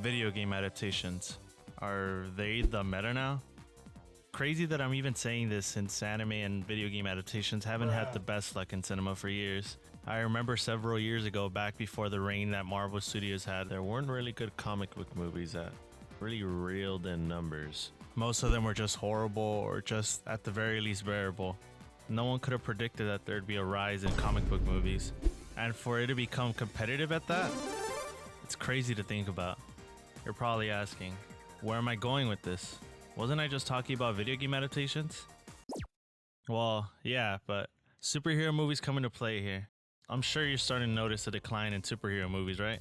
Video game adaptations. Are they the meta now? Crazy that I'm even saying this since anime and video game adaptations haven't had the best luck in cinema for years. I remember several years ago, back before the reign that Marvel Studios had, there weren't really good comic book movies that really reeled in numbers. Most of them were just horrible or just at the very least bearable. No one could have predicted that there'd be a rise in comic book movies. And for it to become competitive at that, it's crazy to think about. You're probably asking, where am I going with this? Wasn't I just talking about video game adaptations? Well, yeah, but superhero movies come into play here. I'm sure you're starting to notice a decline in superhero movies, right?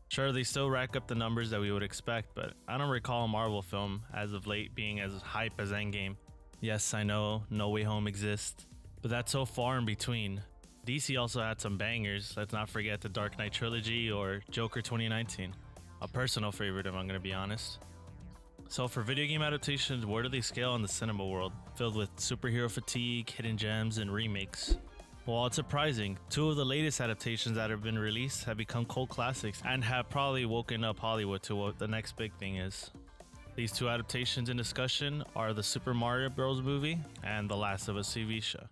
Sure, they still rack up the numbers that we would expect, but I don't recall a Marvel film as of late being as hype as Endgame. Yes, I know, No Way Home exists, but that's so far in between. DC also had some bangers. Let's not forget the Dark Knight trilogy or Joker 2019. A personal favorite, if I'm gonna be honest. So for video game adaptations, where do they scale in the cinema world? Filled with superhero fatigue, hidden gems, and remakes. Well, it's surprising. Two of the latest adaptations that have been released have become cult classics and have probably woken up Hollywood to what the next big thing is. These two adaptations in discussion are the Super Mario Bros. Movie and The Last of Us TV show.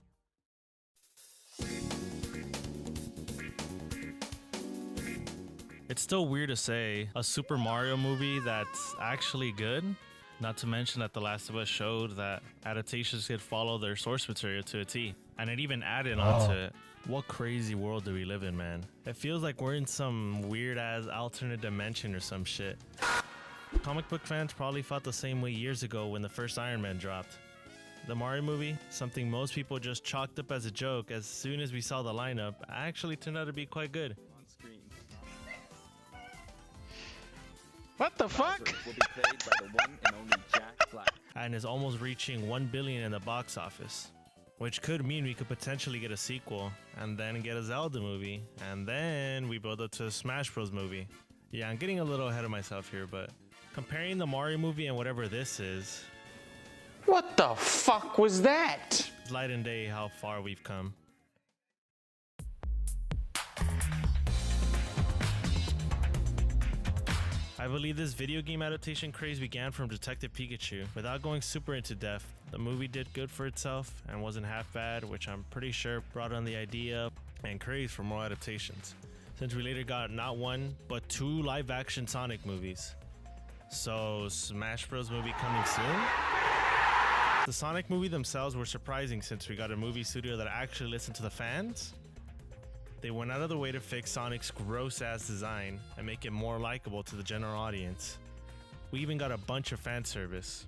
It's still weird to say a Super Mario movie that's actually good. Not to mention that The Last of Us showed that adaptations could follow their source material to a T. And it even added onto it. What crazy world do we live in, man? It feels like we're in some weird ass alternate dimension or some shit. Comic book fans probably felt the same way years ago when the first Iron Man dropped. The Mario movie, something most people just chalked up as a joke as soon as we saw the lineup, actually turned out to be quite good. What the fuck? Will be played by the one and only Jack Black. And is almost reaching 1 billion in the box office, which could mean we could potentially get a sequel and then get a Zelda movie, and then we build up to a Smash Bros movie. Yeah, I'm getting a little ahead of myself here, but comparing the Mario movie and whatever this is, What the fuck was that? it's light and day how far we've come. I believe this video game adaptation craze began from Detective Pikachu. Without going super into depth, the movie did good for itself and wasn't half bad, which I'm pretty sure brought on the idea and craze for more adaptations, since we later got not one, but 2 live-action Sonic movies. So, Smash Bros. Movie coming soon? The Sonic movie themselves were surprising since we got a movie studio that actually listened to the fans. They went out of the way to fix Sonic's gross-ass design and make it more likable to the general audience. We even got a bunch of fan service.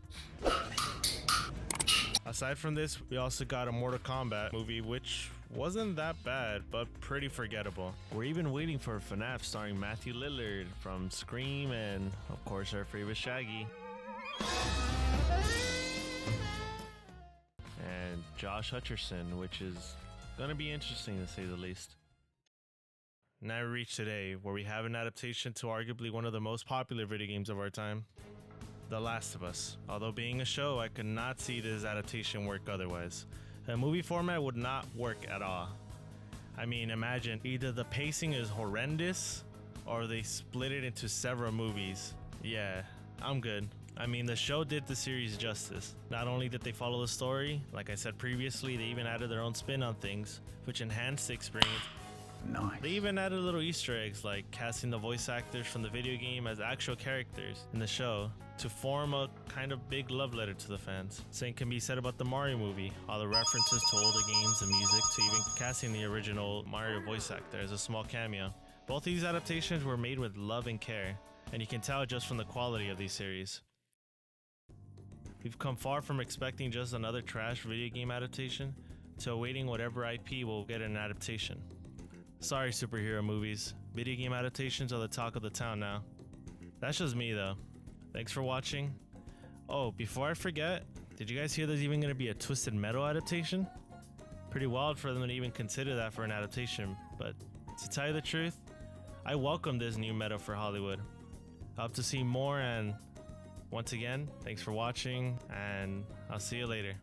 Aside from this, we also got a Mortal Kombat movie, which wasn't that bad, but pretty forgettable. We're even waiting for FNAF starring Matthew Lillard from Scream and, of course, our favorite Shaggy. And Josh Hutcherson, which is gonna be interesting to say the least. Now we reach today, where we have an adaptation to arguably one of the most popular video games of our time, The Last of Us. Although being a show, I could not see this adaptation work otherwise. A movie format would not work at all. I mean, imagine either the pacing is horrendous or they split it into several movies. Yeah, I'm good. I mean, the show did the series justice. Not only did they follow the story, like I said previously, they even added their own spin on things, which enhanced the experience. Nice. They even added little Easter eggs like casting the voice actors from the video game as actual characters in the show to form a kind of big love letter to the fans. Same can be said about the Mario movie, all the references to older games and music to even casting the original Mario voice actor as a small cameo. Both these adaptations were made with love and care, and you can tell just from the quality of these series. We've come far from expecting just another trash video game adaptation to awaiting whatever IP will get an adaptation. Sorry, superhero movies. Video game adaptations are the talk of the town now. That's just me, though. Thanks for watching. Oh, before I forget, did you guys hear there's even going to be a Twisted Metal adaptation? Pretty wild for them to even consider that for an adaptation, but to tell you the truth, I welcome this new meta for Hollywood. I hope to see more, and once again, thanks for watching, and I'll see you later.